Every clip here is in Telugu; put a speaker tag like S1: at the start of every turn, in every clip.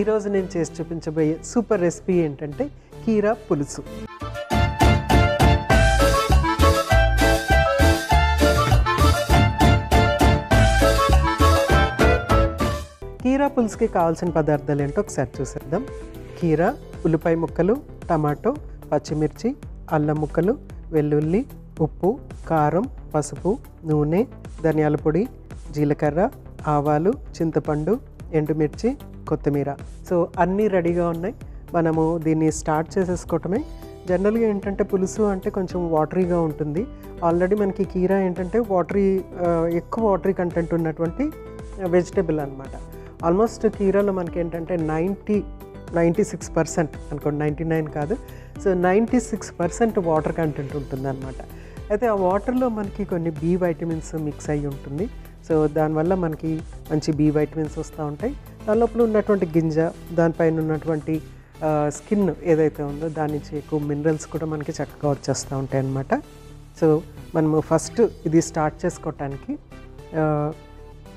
S1: ఈరోజు నేను చేసి చూపించబోయే సూపర్ రెసిపీ ఏంటంటే కీరా పులుసు. కీరా పులుసుకి కావాల్సిన పదార్థాలు ఏంటో ఒకసారి చూసేద్దాం. కీరా, ఉల్లిపాయ ముక్కలు, టమాటో, పచ్చిమిర్చి, అల్లం ముక్కలు, వెల్లుల్లి, ఉప్పు, కారం, పసుపు, నూనె, ధనియాల పొడి, జీలకర్ర, ఆవాలు, చింతపండు, ఎండుమిర్చి, కొత్తిమీర. సో అన్నీ రెడీగా ఉన్నాయి. మనము దీన్ని స్టార్ట్ చేసేసుకోవటమే. జనరల్గా ఏంటంటే పులుసు అంటే కొంచెం వాటరీగా ఉంటుంది. ఆల్రెడీ మనకి కీరా ఏంటంటే ఎక్కువ వాటరీ కంటెంట్ ఉన్నటువంటి వెజిటేబుల్ అనమాట. ఆల్మోస్ట్ కీరాలో మనకి ఏంటంటే 96% అనుకోండి, 99 కాదు. సో 96% వాటర్ కంటెంట్ ఉంటుంది అనమాట. అయితే ఆ వాటర్లో మనకి కొన్ని బి వైటమిన్స్ మిక్స్ అయ్యి ఉంటుంది. సో దానివల్ల మనకి మంచి బి వైటమిన్స్ వస్తూ ఉంటాయి. దాని లోపల ఉన్నటువంటి గింజ, దానిపైన ఉన్నటువంటి స్కిన్ ఏదైతే ఉందో దాని నుంచి ఎక్కువ మినరల్స్ కూడా మనకి చక్కగా వచ్చేస్తూ ఉంటాయి అన్నమాట. సో మనము ఫస్ట్ ఇది స్టార్ట్ చేసుకోవటానికి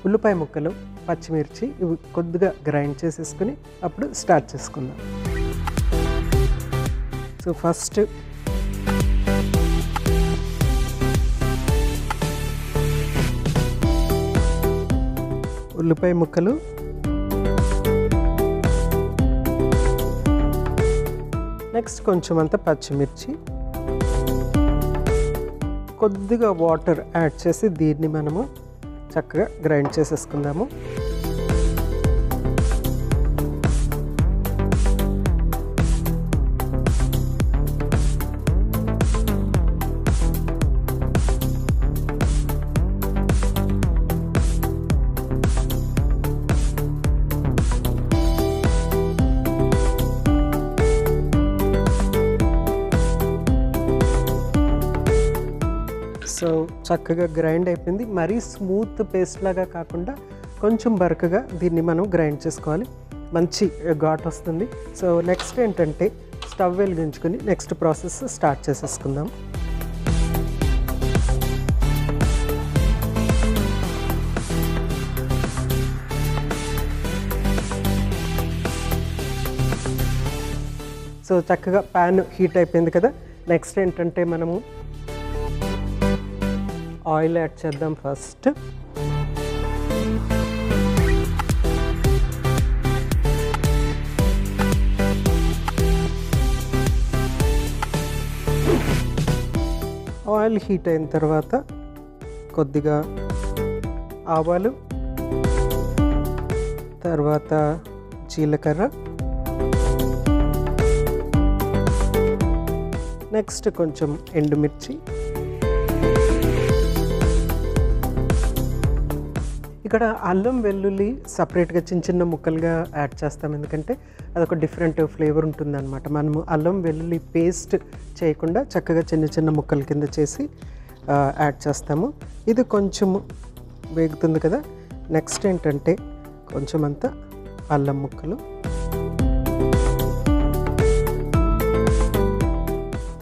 S1: ఉల్లిపాయ ముక్కలు, పచ్చిమిర్చి ఇవి కొద్దిగా గ్రైండ్ చేసేసుకుని అప్పుడు స్టార్ట్ చేసుకుందాం. సో ఫస్ట్ ఉల్లిపాయ ముక్కలు, నెక్స్ట్ కొంచెం అంత పచ్చిమిర్చి, కొద్దిగా వాటర్ యాడ్ చేసి దీన్ని మనము చక్కగా గ్రైండ్ చేసేసుకుందాము. సో చక్కగా గ్రైండ్ అయిపోయింది. మరీ స్మూత్ పేస్ట్ లాగా కాకుండా కొంచెం బరకగా దీన్ని మనం గ్రైండ్ చేసుకోవాలి. మంచి ఘాట్ వస్తుంది. సో నెక్స్ట్ ఏంటంటే స్టవ్ వెలిగించుకొని నెక్స్ట్ ప్రాసెస్ స్టార్ట్ చేసేసుకుందాం. సో చక్కగా ప్యాన్ హీట్ అయిపోయింది కదా. నెక్స్ట్ ఏంటంటే మనము ఆయిల్ యాడ్ చేద్దాం. ఫస్ట్ ఆయిల్ హీట్ అయిన తర్వాత కొద్దిగా ఆవాలు, తర్వాత జీలకర్ర, నెక్స్ట్ కొంచెం ఎండుమిర్చి. ఇక్కడ అల్లం వెల్లుల్లి సపరేట్గా చిన్న చిన్న ముక్కలుగా యాడ్ చేస్తాం, ఎందుకంటే అదొక డిఫరెంట్ ఫ్లేవర్ ఉంటుందన్నమాట. మనము అల్లం వెల్లుల్లి పేస్ట్ చేయకుండా చక్కగా చిన్న చిన్న ముక్కల కింద చేసి యాడ్ చేస్తాము. ఇది కొంచెం వేగుతుంది కదా. నెక్స్ట్ ఏంటంటే కొంచెం అంత అల్లం ముక్కలు,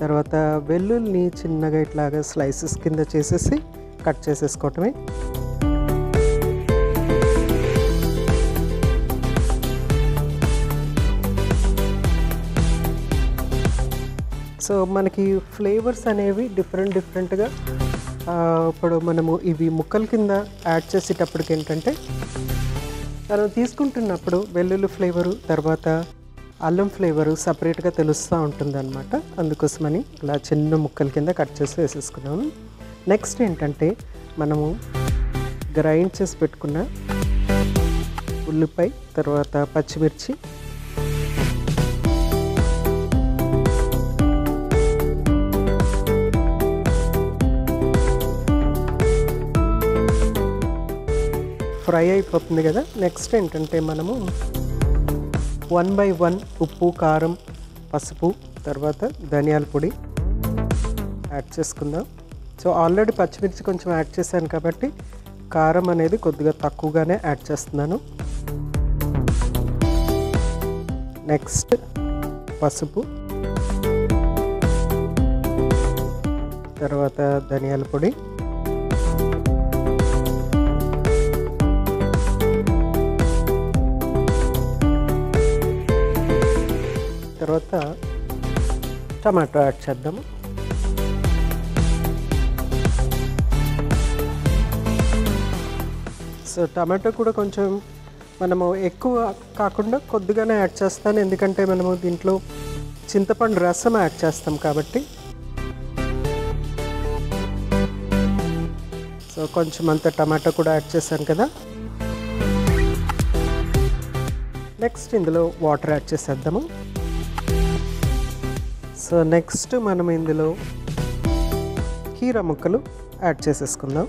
S1: తర్వాత వెల్లుల్లిని చిన్నగా ఇట్లాగా స్లైసెస్ కింద చేసేసి కట్ చేసేసుకోవటమే. సో మనకి ఫ్లేవర్స్ అనేవి డిఫరెంట్గా ఇప్పుడు మనము ఇవి ముక్కల కింద యాడ్ చేసేటప్పటికి ఏంటంటే మనం తీసుకుంటున్నప్పుడు వెల్లుల్లి ఫ్లేవరు, తర్వాత అల్లం ఫ్లేవరు సపరేట్గా తెలుస్తూ ఉంటుంది అనమాట. అందుకోసమని ఇలా చిన్న ముక్కల కింద కట్ చేసి వేసేసుకున్నాము. నెక్స్ట్ ఏంటంటే మనము గ్రైండ్ చేసి పెట్టుకున్న ఉల్లిపాయ, తర్వాత పచ్చిమిర్చి, ఫ్రై అయిపోతుంది కదా. నెక్స్ట్ ఏంటంటే మనము 1 by 1 ఉప్పు, కారం, పసుపు, తర్వాత ధనియాల పొడి యాడ్ చేసుకుందాం. సో ఆల్రెడీ పచ్చిమిర్చి కొంచెం యాడ్ చేశాను కాబట్టి కారం అనేది కొద్దిగా తక్కువగానే యాడ్ చేస్తున్నాను. నెక్స్ట్ పసుపు, తర్వాత ధనియాల పొడి, తర్వాత టమాటో యాడ్ చేద్దాము. సో టమాటో కూడా కొంచెం మనము ఎక్కువ కాకుండా కొద్దిగానే యాడ్ చేస్తాను, ఎందుకంటే మనము దీంట్లో చింతపండు రసం యాడ్ చేస్తాం కాబట్టి. సో కొంచెం అంత టమాటో కూడా యాడ్ చేశాను కదా. నెక్స్ట్ ఇందులో వాటర్ యాడ్ చేసేద్దాము. సో నెక్స్ట్ మనం ఇందులో కీరా ముక్కలు యాడ్ చేసేసుకుందాం.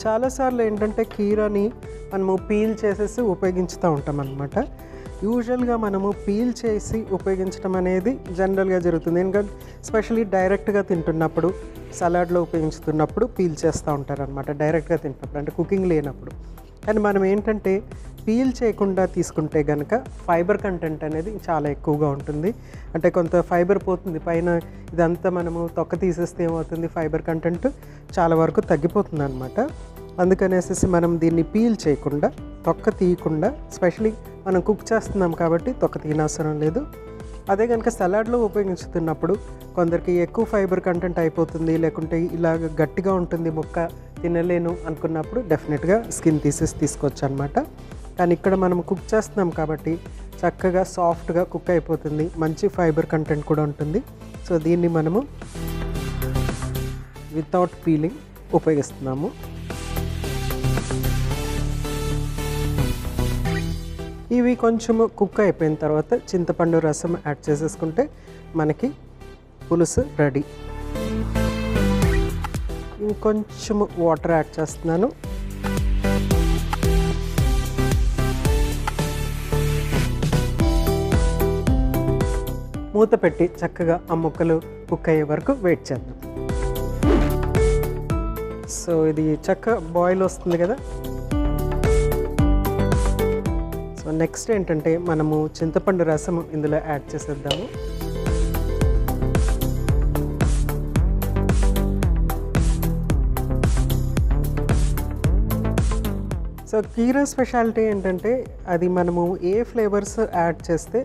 S1: చాలాసార్లు ఏంటంటే కీరాని మనము పీల్ చేసేసి ఉపయోగించుతూ ఉంటాం అన్నమాట. యూజువల్గా మనము పీల్ చేసి ఉపయోగించడం అనేది జనరల్గా జరుగుతుంది, ఎందుకంటే స్పెషల్లీ డైరెక్ట్గా తింటున్నప్పుడు, సలాడ్లో ఉపయోగించుతున్నప్పుడు పీల్ చేస్తూ ఉంటారనమాట, డైరెక్ట్గా తింటున్నప్పుడు అంటే కుకింగ్ లేనప్పుడు. కానీ మనం ఏంటంటే పీల్ చేయకుండా తీసుకుంటే కనుక ఫైబర్ కంటెంట్ అనేది చాలా ఎక్కువగా ఉంటుంది. అంటే కొంత ఫైబర్ పోతుంది పైన, ఇదంతా మనము తొక్క తీసేస్తే ఏమవుతుంది, ఫైబర్ కంటెంట్ చాలా వరకు తగ్గిపోతుంది అనమాట. అందుకనేసి మనం దీన్ని పీల్ చేయకుండా, తొక్క తీయకుండా, స్పెషలీ మనం కుక్ చేస్తున్నాం కాబట్టి తొక్క తీయనవసరం లేదు. అదే కనుక సలాడ్లో ఉపయోగించుతున్నప్పుడు కొందరికి ఎక్కువ ఫైబర్ కంటెంట్ అయిపోతుంది, లేకుంటే ఇలాగ గట్టిగా ఉంటుంది ముక్క తినలేను అనుకున్నప్పుడు డెఫినెట్గా స్కిన్ తీసేసి తీసుకోవచ్చు అనమాట. కానీ ఇక్కడ మనం కుక్ చేస్తున్నాం కాబట్టి చక్కగా సాఫ్ట్గా కుక్ అయిపోతుంది, మంచి ఫైబర్ కంటెంట్ కూడా ఉంటుంది. సో దీన్ని మనము వితౌట్ పీలింగ్ ఉపయోగిస్తున్నాము. ఇవి కొంచెము కుక్ అయిపోయిన తర్వాత చింతపండు రసం యాడ్ చేసేసుకుంటే మనకి పులుసు రెడీ. ఇంకొంచెము వాటర్ యాడ్ చేస్తున్నాను. మూత పెట్టి చక్కగా ఆ ముక్కలు కుక్ అయ్యే వరకు వెయిట్ చేద్దాం. సో ఇది చక్కగా బాయిల్ వస్తుంది కదా. సో నెక్స్ట్ ఏంటంటే మనము చింతపండు రసం ఇందులో యాడ్ చేసేద్దాము. సో కీరా స్పెషాలిటీ ఏంటంటే అది మనము ఏ ఫ్లేవర్స్ యాడ్ చేస్తే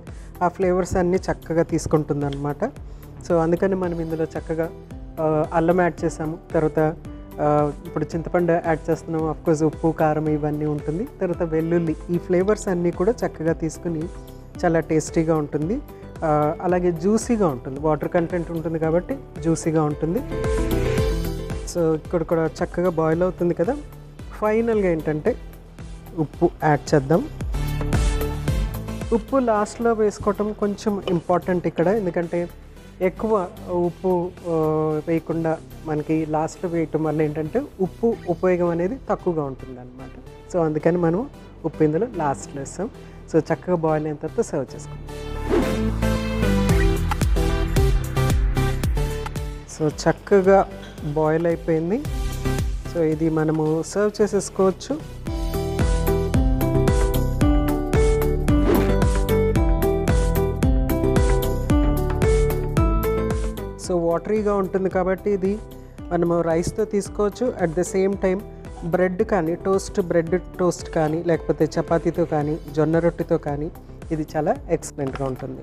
S1: ఆ ఫ్లేవర్స్ అన్నీ చక్కగా తీసుకుంటుంది అనమాట. సో అందుకని మనం ఇందులో చక్కగా అల్లం యాడ్ చేసాము, తర్వాత ఇప్పుడు చింతపండు యాడ్ చేస్తున్నాము, అఫ్కోర్స్ ఉప్పు కారం ఇవన్నీ ఉంటుంది, తర్వాత వెల్లుల్లి, ఈ ఫ్లేవర్స్ అన్నీ కూడా చక్కగా తీసుకుని చాలా టేస్టీగా ఉంటుంది. అలాగే జ్యూసీగా ఉంటుంది, వాటర్ కంటెంట్ ఉంటుంది కాబట్టి జ్యూసీగా ఉంటుంది. సో ఇక్కడ కూడా చక్కగా బాయిల్ అవుతుంది కదా. ఫైనల్గా ఏంటంటే ఉప్పు యాడ్ చేద్దాం. ఉప్పు లాస్ట్లో వేసుకోవటం కొంచెం ఇంపార్టెంట్ ఇక్కడ, ఎందుకంటే ఎక్కువ ఉప్పు వేయకుండా మనకి లాస్ట్లో వేయటం వల్ల ఏంటంటే ఉప్పు ఉపయోగం అనేది తక్కువగా ఉంటుంది అన్నమాట. సో అందుకని మనం ఉప్పు ఇందులో లాస్ట్లో వేస్తాం. సో చక్కగా బాయిల్ అయిన తర్వాత సర్వ్ చేసుకుంటాం. సో చక్కగా బాయిల్ అయిపోయింది. సో ఇది మనము సర్వ్ చేసేసుకోవచ్చు. సో వాటరీగా ఉంటుంది కాబట్టి ఇది మనము రైస్తో తీసుకోవచ్చు. At the same time bread కానీ, బ్రెడ్ టోస్ట్ కానీ, లేకపోతే చపాతీతో కానీ, జొన్న రొట్టెతో కానీ ఇది చాలా ఎక్సలెంట్గా ఉంటుంది.